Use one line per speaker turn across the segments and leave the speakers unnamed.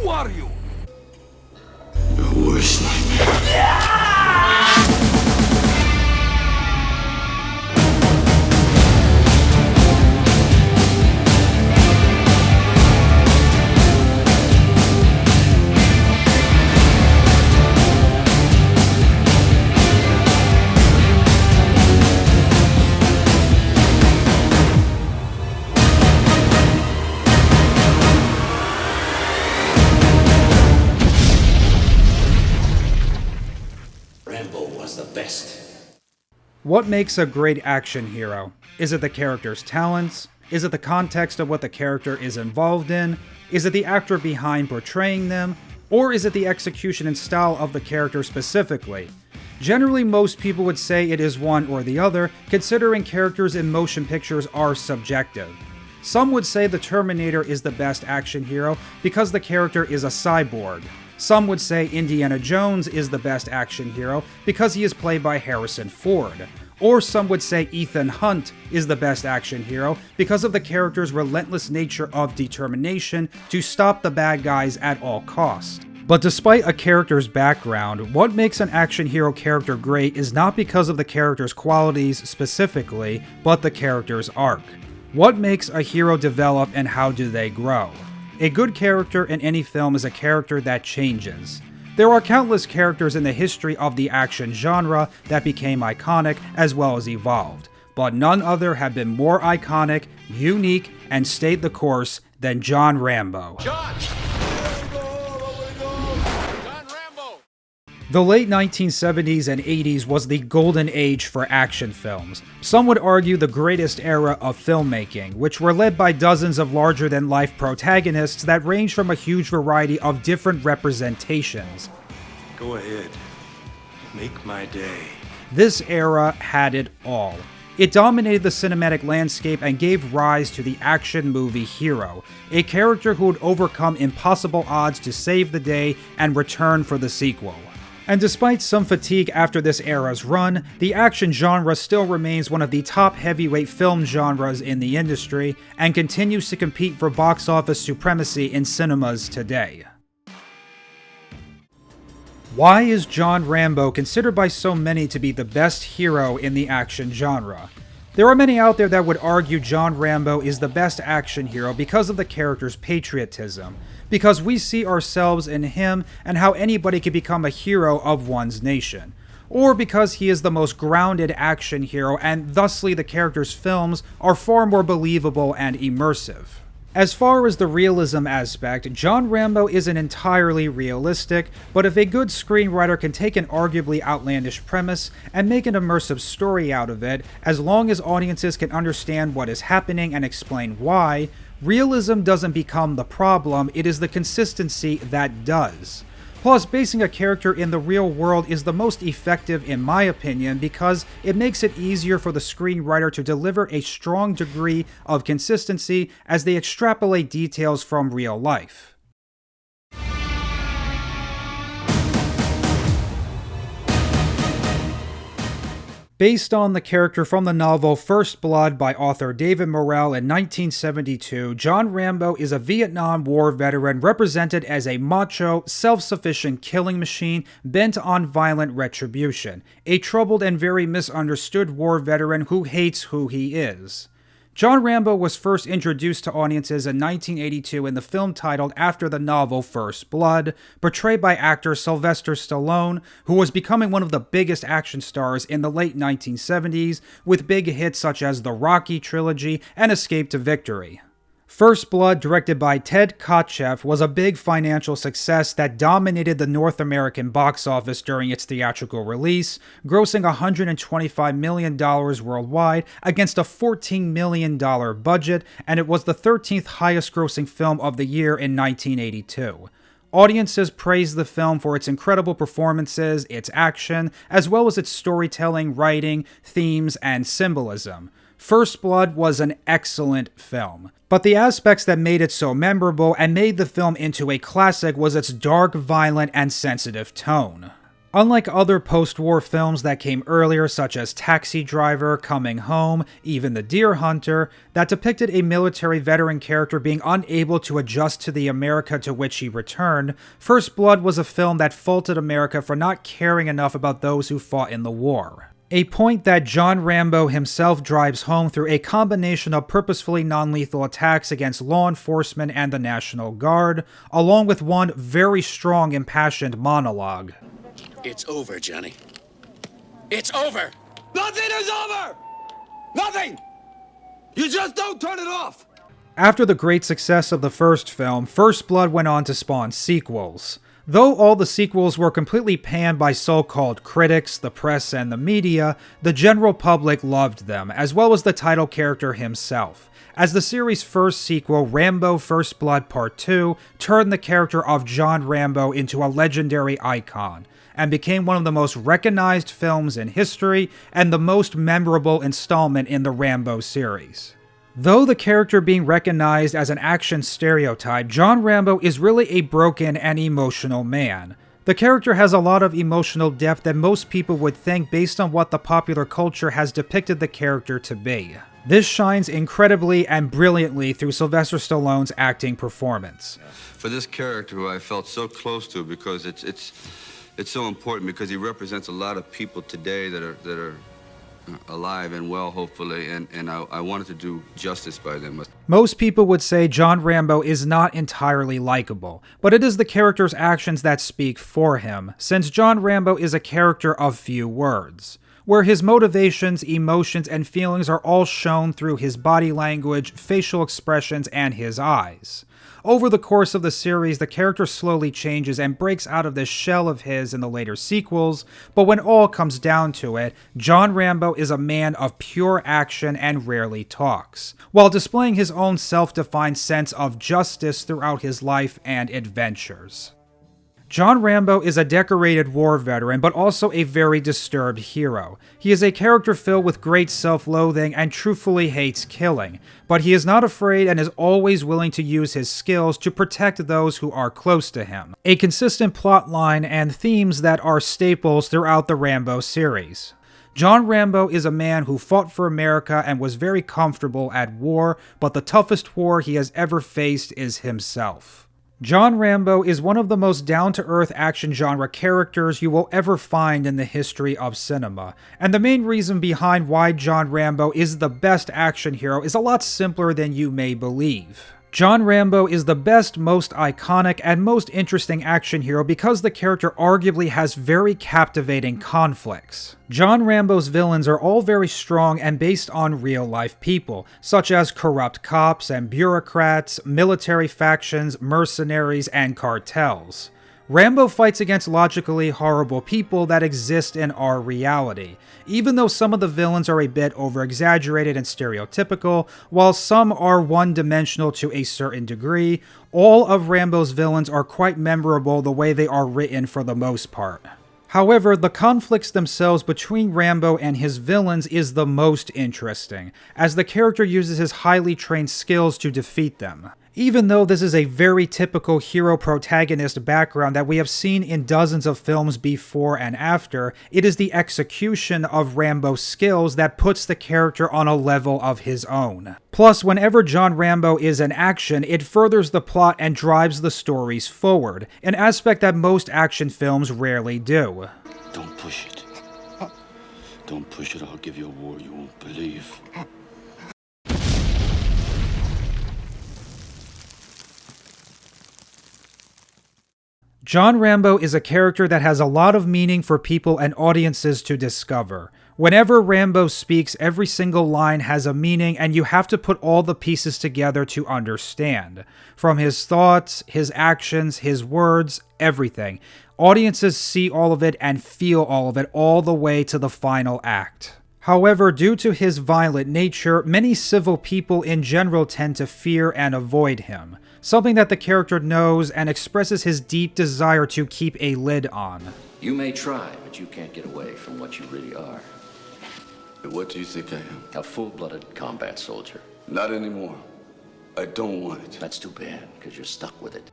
Who are you?
Your worst nightmare. Rambo was the best.
What makes a great action hero? Is it the character's talents? Is it the context of what the character is involved in? Is it the actor behind portraying them? Or is it the execution and style of the character specifically? Generally, most people would say it is one or the other, considering characters in motion pictures are subjective. Some would say the Terminator is the best action hero because the character is a cyborg. Some would say Indiana Jones is the best action hero because he is played by Harrison Ford. Or some would say Ethan Hunt is the best action hero because of the character's relentless nature of determination to stop the bad guys at all costs. But despite a character's background, what makes an action hero character great is not because of the character's qualities specifically, but the character's arc. What makes a hero develop and how do they grow? A good character in any film is a character that changes. There are countless characters in the history of the action genre that became iconic as well as evolved, but none other have been more iconic, unique, and stayed the course than John Rambo.
John!
The late 1970s and 80s was the golden age for action films. Some would argue the greatest era of filmmaking, which were led by dozens of larger-than-life protagonists that ranged from a huge variety of different representations.
Go ahead. Make my day.
This era had it all. It dominated the cinematic landscape and gave rise to the action movie hero, a character who would overcome impossible odds to save the day and return for the sequel. And despite some fatigue after this era's run, the action genre still remains one of the top heavyweight film genres in the industry and continues to compete for box office supremacy in cinemas today. Why is John Rambo considered by so many to be the best hero in the action genre? There are many out there that would argue John Rambo is the best action hero because of the character's patriotism, because we see ourselves in him and how anybody can become a hero of one's nation, or because he is the most grounded action hero and thusly the character's films are far more believable and immersive. As far as the realism aspect, John Rambo isn't entirely realistic, but if a good screenwriter can take an arguably outlandish premise and make an immersive story out of it, as long as audiences can understand what is happening and explain why, realism doesn't become the problem, it is the consistency that does. Plus, basing a character in the real world is the most effective in my opinion because it makes it easier for the screenwriter to deliver a strong degree of consistency as they extrapolate details from real life. Based on the character from the novel First Blood by author David Morrell in 1972, John Rambo is a Vietnam War veteran represented as a macho, self-sufficient killing machine bent on violent retribution, a troubled and very misunderstood war veteran who hates who he is. John Rambo was first introduced to audiences in 1982 in the film titled after the novel First Blood, portrayed by actor Sylvester Stallone, who was becoming one of the biggest action stars in the late 1970s, with big hits such as the Rocky trilogy and Escape to Victory. First Blood, directed by Ted Kotcheff, was a big financial success that dominated the North American box office during its theatrical release, grossing $125 million worldwide against a $14 million budget, and it was the 13th highest grossing film of the year in 1982. Audiences praised the film for its incredible performances, its action, as well as its storytelling, writing, themes, and symbolism. First Blood was an excellent film, but the aspects that made it so memorable and made the film into a classic was its dark, violent, and sensitive tone. Unlike other post-war films that came earlier, such as Taxi Driver, Coming Home, even The Deer Hunter, that depicted a military veteran character being unable to adjust to the America to which he returned, First Blood was a film that faulted America for not caring enough about those who fought in the war. A point that John Rambo himself drives home through a combination of purposefully non-lethal attacks against law enforcement and the National Guard, along with one very strong, impassioned monologue.
It's over, Johnny. It's over! Nothing is over! Nothing! You just don't turn it off!
After the great success of the first film, First Blood went on to spawn sequels. Though all the sequels were completely panned by so-called critics, the press, and the media, the general public loved them, as well as the title character himself, as the series' first sequel, Rambo First Blood Part 2, turned the character of John Rambo into a legendary icon, and became one of the most recognized films in history and the most memorable installment in the Rambo series. Though the character being recognized as an action stereotype, John Rambo is really a broken and emotional man. The character has a lot of emotional depth that most people would think based on what the popular culture has depicted the character to be. This shines incredibly and brilliantly through Sylvester Stallone's acting performance.
For this character who I felt so close to, because it's so important, because he represents a lot of people today that are alive and well, hopefully, and I wanted to do justice by them.
Most people would say John Rambo is not entirely likable, but it is the character's actions that speak for him, since John Rambo is a character of few words, where his motivations, emotions, and feelings are all shown through his body language, facial expressions, and his eyes. Over the course of the series, the character slowly changes and breaks out of this shell of his in the later sequels, but when all comes down to it, John Rambo is a man of pure action and rarely talks, while displaying his own self-defined sense of justice throughout his life and adventures. John Rambo is a decorated war veteran, but also a very disturbed hero. He is a character filled with great self-loathing and truthfully hates killing, but he is not afraid and is always willing to use his skills to protect those who are close to him. A consistent plotline and themes that are staples throughout the Rambo series. John Rambo is a man who fought for America and was very comfortable at war, but the toughest war he has ever faced is himself. John Rambo is one of the most down-to-earth action genre characters you will ever find in the history of cinema, and the main reason behind why John Rambo is the best action hero is a lot simpler than you may believe. John Rambo is the best, most iconic, and most interesting action hero because the character arguably has very captivating conflicts. John Rambo's villains are all very strong and based on real-life people, such as corrupt cops and bureaucrats, military factions, mercenaries, and cartels. Rambo fights against logically horrible people that exist in our reality, even though some of the villains are a bit over-exaggerated and stereotypical, while some are one-dimensional to a certain degree. All of Rambo's villains are quite memorable the way they are written for the most part. However, the conflicts themselves between Rambo and his villains is the most interesting, as the character uses his highly trained skills to defeat them. Even though this is a very typical hero-protagonist background that we have seen in dozens of films before and after, it is the execution of Rambo's skills that puts the character on a level of his own. Plus, whenever John Rambo is in action, it furthers the plot and drives the stories forward, an aspect that most action films rarely do.
Don't push it. Don't push it, I'll give you a war you won't believe.
John Rambo is a character that has a lot of meaning for people and audiences to discover. Whenever Rambo speaks, every single line has a meaning and you have to put all the pieces together to understand. From his thoughts, his actions, his words, everything. Audiences see all of it and feel all of it all the way to the final act. However, due to his violent nature, many civil people in general tend to fear and avoid him, something that the character knows and expresses his deep desire to keep a lid on.
You may try, but you can't get away from what you really are.
What do you think I am?
A full-blooded combat soldier.
Not anymore. I don't want it.
That's too bad, because you're stuck with it.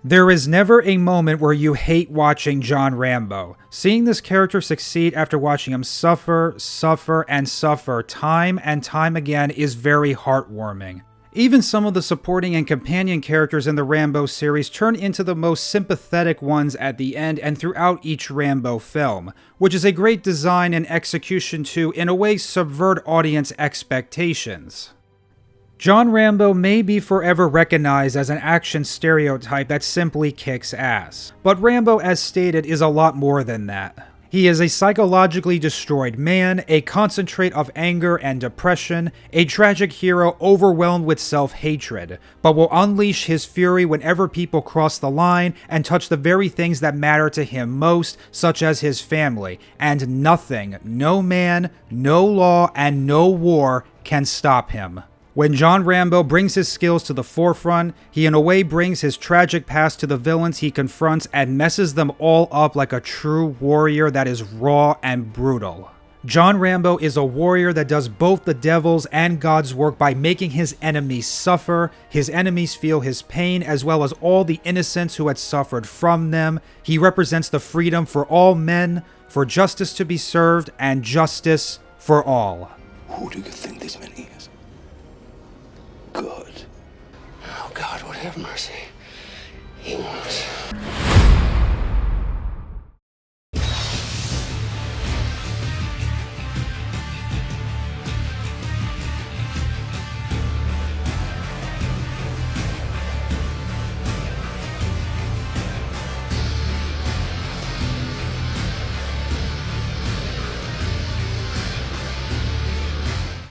There is never a moment where you hate watching John Rambo. Seeing this character succeed after watching him suffer, and suffer time and time again is very heartwarming. Even some of the supporting and companion characters in the Rambo series turn into the most sympathetic ones at the end and throughout each Rambo film, which is a great design and execution to, in a way, subvert audience expectations. John Rambo may be forever recognized as an action stereotype that simply kicks ass, but Rambo, as stated, is a lot more than that. He is a psychologically destroyed man, a concentrate of anger and depression, a tragic hero overwhelmed with self-hatred, but will unleash his fury whenever people cross the line and touch the very things that matter to him most, such as his family, and nothing, no man, no law, and no war can stop him. When John Rambo brings his skills to the forefront, he in a way brings his tragic past to the villains he confronts and messes them all up like a true warrior that is raw and brutal. John Rambo is a warrior that does both the devil's and God's work by making his enemies suffer, his enemies feel his pain, as well as all the innocents who had suffered from them. He represents the freedom for all men, for justice to be served, and justice for all.
Who do you think this man is? Good.
Oh, God would have mercy. He wants